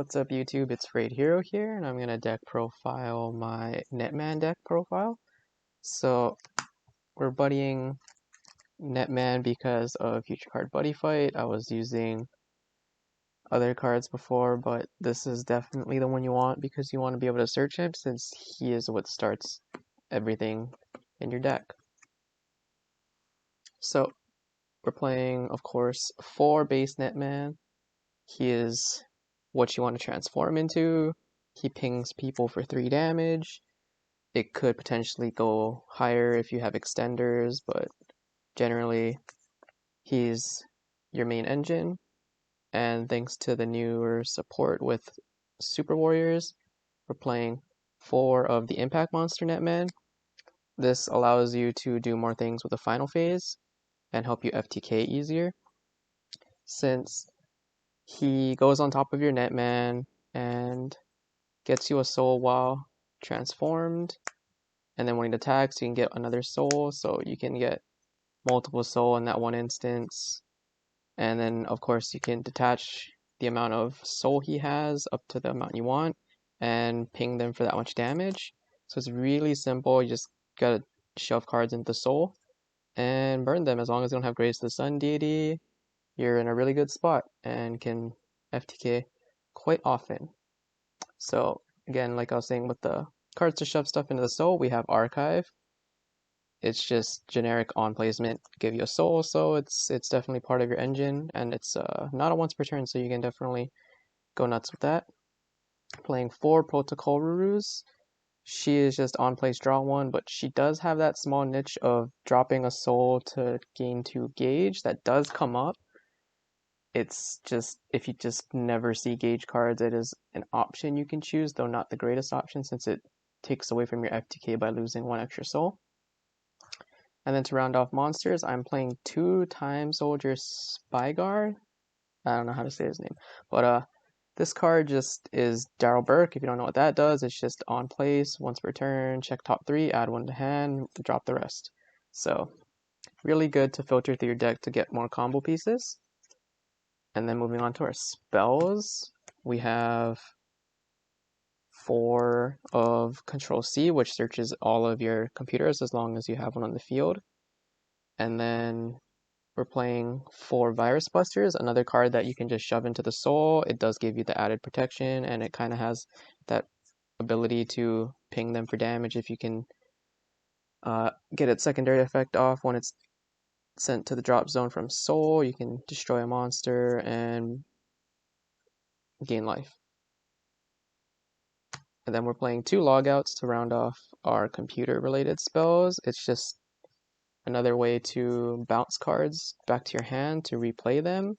What's up YouTube? It's Raid Hero here, and I'm gonna deck profile my Netman deck profile. So we're buddying Netman because of future card Buddyfight. I was using other cards before, but this is definitely the one you want because you want to be able to search him since he is what starts everything in your deck. So we're playing, of course, 4 base Netman. He is what you want to transform into. He pings people for 3 damage. It could potentially go higher if you have extenders, but generally he's your main engine. And thanks to the newer support with Super Warriors, we're playing 4 of the Impact Monster Netman. This allows you to do more things with the final phase and help you FTK easier, since he goes on top of your Netman and gets you a soul while transformed, and then when it attacks you can get another soul, so you can get multiple soul in that one instance. And then of course you can detach the amount of soul he has up to the amount you want and ping them for that much damage. So it's really simple. You just gotta shove cards into soul and burn them. As long as you don't have Grace of the Sun deity, you're in a really good spot and can FTK quite often. So again, like I was saying with the cards to shove stuff into the soul, we have Archive. It's just generic on placement, give you a soul, so it's definitely part of your engine, and it's not a once per turn, so you can definitely go nuts with that. Playing 4 Protocol Rurus. She is just on place, draw 1, but she does have that small niche of dropping a soul to gain 2 gauge. That does come up. It's just, if you just never see gauge cards, it is an option you can choose, though not the greatest option since it takes away from your FTK by losing 1 extra soul. And then to round off monsters, I'm playing 2 Time Soldier Spyguard. I don't know how to say his name, but this card just is Daryl Burke. If you don't know what that does, it's just on place, once per turn, check top 3, add 1 to hand, drop the rest. So really good to filter through your deck to get more combo pieces. And then moving on to our spells, we have 4 of Control C, which searches all of your computers as long as you have one on the field. And then we're playing 4 Virus Busters, another card that you can just shove into the soul. It does give you the added protection, and it kind of has that ability to ping them for damage if you can get its secondary effect off when it's sent to the drop zone from soul. You can destroy a monster and gain life. And then we're playing 2 Logouts to round off our computer-related spells. It's just another way to bounce cards back to your hand to replay them.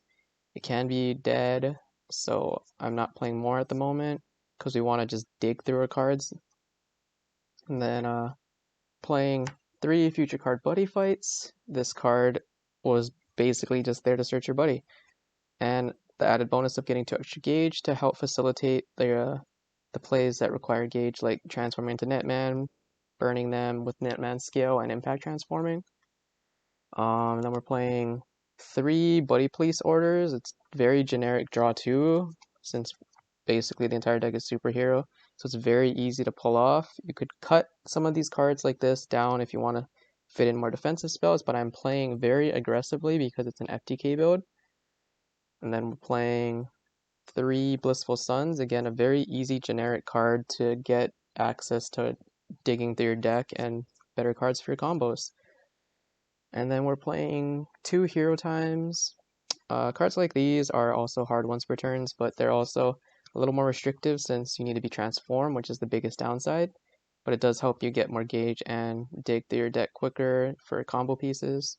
It can be dead, so I'm not playing more at the moment because we want to just dig through our cards. And then playing 3 future card buddy fights. This card was basically just there to search your buddy, and the added bonus of getting 2 extra gauge to help facilitate the plays that require gauge, like transforming into Netman, burning them with Netman skill, and impact transforming. Then we're playing 3 Buddy Police orders. It's very generic draw 2, since basically the entire deck is superhero, so it's very easy to pull off. You could cut some of these cards like this down if you want to fit in more defensive spells, but I'm playing very aggressively because it's an FTK build. And then we're playing 3 Blissful Suns, again a very easy generic card to get access to digging through your deck and better cards for your combos. And then we're playing 2 Hero Times. Cards like these are also hard once per turns, but they're also a little more restrictive since you need to be transformed, which is the biggest downside. But it does help you get more gauge and dig through your deck quicker for combo pieces.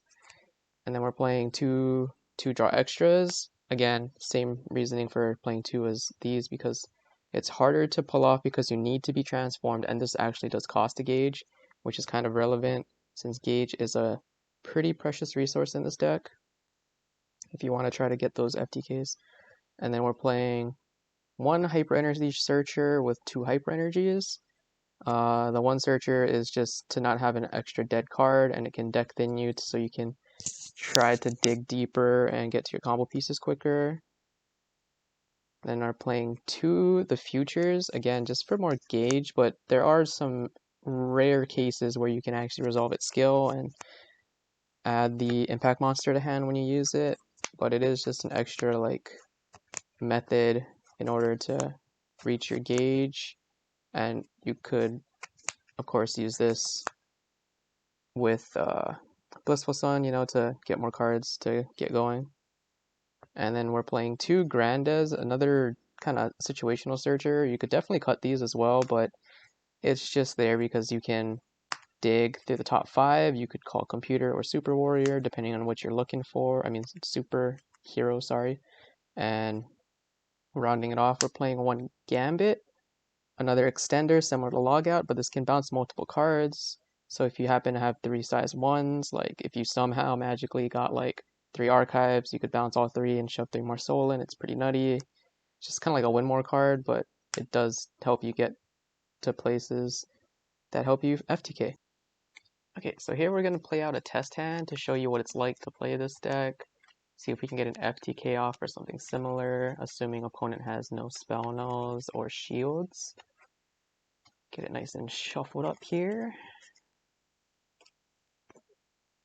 And then we're playing 2 draw extras. Again, same reasoning for playing 2 as these, because it's harder to pull off because you need to be transformed, and this actually does cost a gauge, which is kind of relevant since gauge is a pretty precious resource in this deck if you want to try to get those FTKs. And then we're playing 1 Hyper Energy Searcher with 2 Hyper Energies. The 1 Searcher is just to not have an extra dead card, and it can deck thin you so you can try to dig deeper and get to your combo pieces quicker. Then are playing 2 the futures, again, just for more gauge, but there are some rare cases where you can actually resolve its skill and add the impact monster to hand when you use it, but it is just an extra like method in order to reach your gauge, and you could of course use this with Blissful Sun, you know, to get more cards to get going. And then we're playing 2 Grandes, another kind of situational searcher. You could definitely cut these as well, but it's just there because you can dig through the top 5. You could call Computer or Super Warrior, depending on what you're looking for. I mean, Super Hero, sorry. And rounding it off, we're playing 1 Gambit, another extender similar to Logout, but this can bounce multiple cards. So if you happen to have 3 size 1s, like if you somehow magically got like 3 archives, you could bounce all 3 and shove 3 more soul in. It's pretty nutty. It's just kind of like a win more card, but it does help you get to places that help you FTK. Okay, so here we're going to play out a test hand to show you what it's like to play this deck. See if we can get an FTK off or something similar, assuming opponent has no spell nulls or shields. Get it nice and shuffled up here.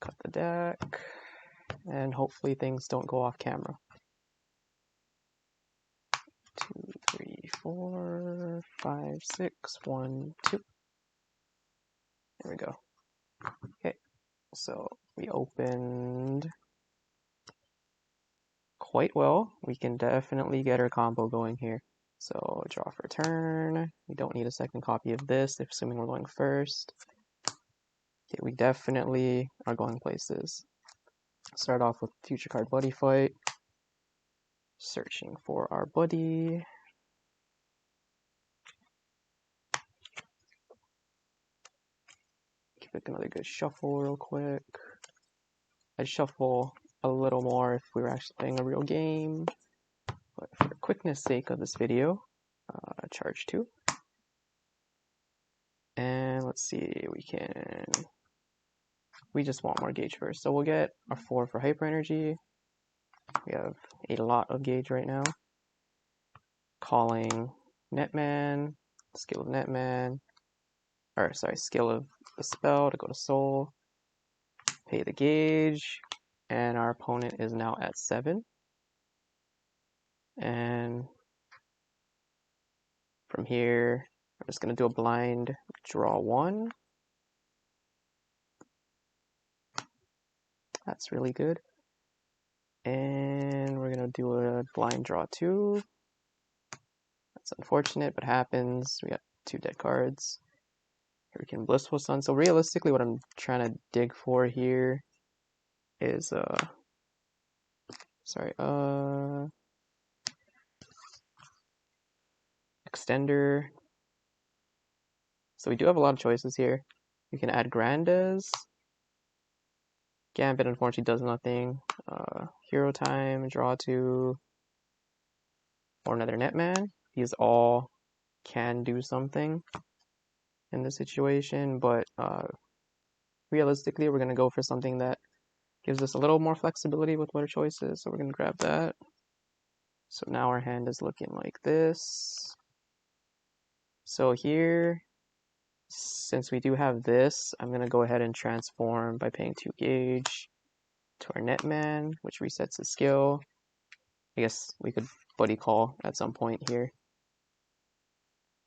Cut the deck, and hopefully things don't go off camera. 2, 3, 4, 5, 6, 1, 2. There we go. Okay, so we opened quite well. We can definitely get our combo going here. So draw for turn. We don't need a second copy of this, assuming we're going first. Okay, we definitely are going places. Start off with future card Buddyfight. Searching for our buddy. Give it another good shuffle real quick. I'd shuffle a little more if we were actually playing a real game, but for quickness sake of this video, charge 2. And let's see, we just want more gauge first. So we'll get a 4 for hyper energy. We have a lot of gauge right now. Calling Netman, skill of Netman, or sorry, skill of the spell to go to soul. Pay the gauge, and our opponent is now at 7. And from here, we're just going to do a blind draw 1. That's really good. And we're going to do a blind draw 2. That's unfortunate, but happens. We got 2 dead cards. Here we can Blissful Sun. So realistically, what I'm trying to dig for here is, extender. So we do have a lot of choices here. We can add Grandes. Gambit unfortunately does nothing. Hero time, draw 2, or another Netman. These all can do something in this situation, but realistically we're going to go for something that gives us a little more flexibility with what our choice is. So we're going to grab that. So now our hand is looking like this. So here, since we do have this, I'm going to go ahead and transform by paying 2 gauge to our Netman, which resets his skill. I guess we could buddy call at some point here.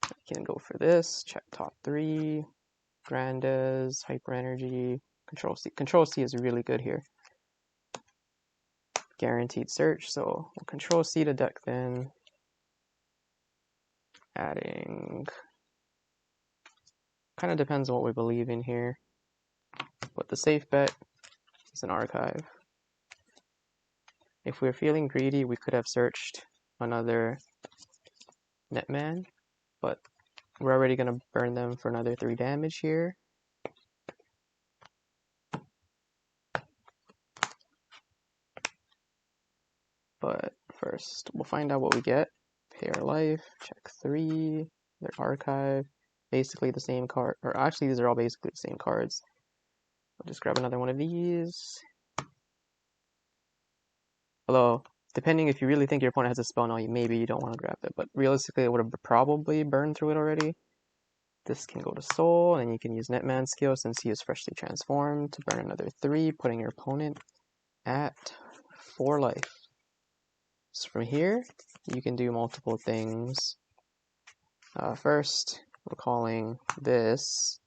We can go for this, check top 3, Grandes, hyper energy, control C. Control C is really good here. Guaranteed search, so we'll control C to deck then. Adding, kind of depends on what we believe in here, but the safe bet is an archive. If we're feeling greedy, we could have searched another Netman, but we're already going to burn them for another 3 damage here. But first, we'll find out what we get. Pay our life, check 3, their archive, basically the same card, or actually these are all basically the same cards. I'll just grab another one of these. Hello, depending if you really think your opponent has a spell now, maybe you don't want to grab it. But realistically, it would have probably burned through it already. This can go to Soul, and you can use Netman skill since he is freshly transformed to burn another 3, putting your opponent at 4 life. So from here, you can do multiple things. First, we're calling this.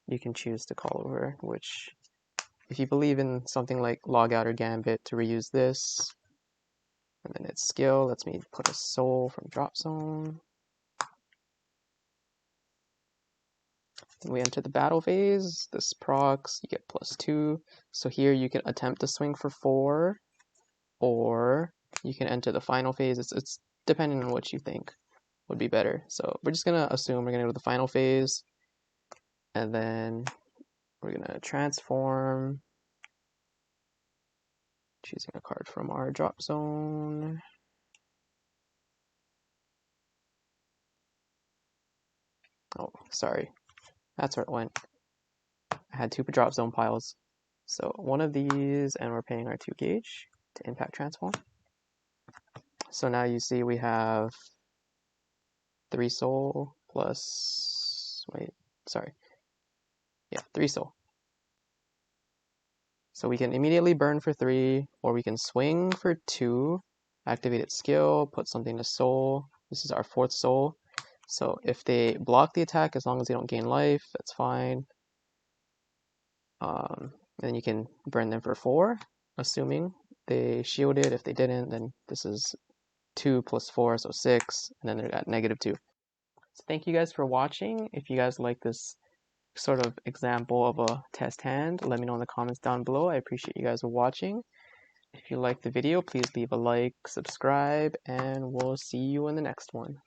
You can choose to call over, which, if you believe in something like Logout or Gambit, to reuse this. And then its skill lets me put a Soul from Drop Zone. Then we enter the battle phase. This procs, you get +2. So here you can attempt to swing for 4, or you can enter the final phase. It's depending on what you think would be better. So we're just gonna assume we're gonna go to the final phase, and then we're gonna transform, choosing a card from our drop zone. Oh, sorry, that's where it went. I had 2 drop zone piles. So one of these, and we're paying our 2 gauge to impact transform. So now you see we have 3 soul plus, wait, sorry. Yeah, 3 soul. So we can immediately burn for 3, or we can swing for 2, activate its skill, put something to soul. This is our 4th soul. So if they block the attack, as long as they don't gain life, that's fine. Then you can burn them for 4, assuming they shielded. If they didn't, then this is 2 plus 4, so 6, and then they're at -2. So thank you guys for watching. If you guys like this sort of example of a test hand, let me know in the comments down below. I appreciate you guys watching. If you liked the video, please leave a like, subscribe, and we'll see you in the next one.